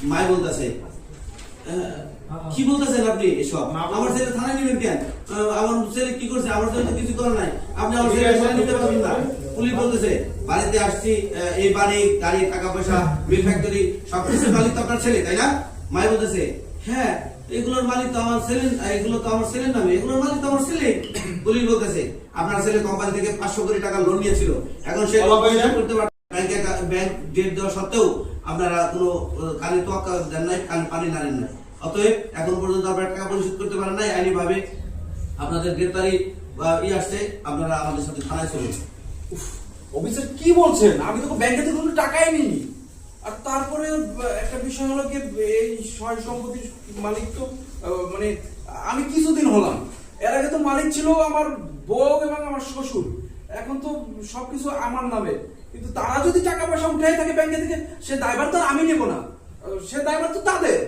মাই বলতেছে কি বলতেছেন আপনি এসব? আমার ছেলে থানায় নেবেন কেন? আমার ছেলে কি করছে? আমার ছেলে তো কিছু করে নাই। আপনি আমার ছেলে নিতে পারবেন না। পুলিশ বলতেছে বাড়িতে আসছি, এই বাড়ি, গাড়ি, টাকা পয়সা, মিল ফ্যাক্টরি সবকিছুর মালিক তো আপনার ছেলে, তাই না? মাই বলতেছে হ্যাঁ, এগুলোর মালিক তো আমার ছেলে, এগুলো তো আমার ছেলের নামে, এগুলোর মালিক তো আমার ছেলে। পুলিশ বলতেছে আপনার ছেলে কোম্পানি থেকে 500 কোটি টাকা লোন নিয়েছিল, এখন সে করতে পারছে ব্যাংক ডেট দেওয়া সত্ত্বেও আপনারা কোনো কানে তোয়াক্কা দেন নাই, কানে পানি নাড়েন নাই। অতএব এখন পর্যন্ত আপনারা টাকা পরিশোধ করতে পারেন নাই, আইনি ভাবে আপনাদের গ্রেপ্তারি আসছে, আপনারা আমাদের সাথে থানায় চলুন। অফিসার কি বলছেন? আমি তো ব্যাংকে থেকে কোনো টাকাই নিইনি। আর তারপরে একটা বিষয় হলো কি, এই সয় সম্পত্তির মালিক তো মানে আমি কিছুদিন হলাম, এর আগে তো মালিক ছিল আমার বউ এবং আমার শ্বশুর, এখন তো সবকিছু আমার নামে। কিন্তু তারা যদি টাকা পয়সা উঠে থাকে ব্যাংকে থেকে, সে দায়ভার তো আমি নেব না, সে দায়ভার তো তাদের।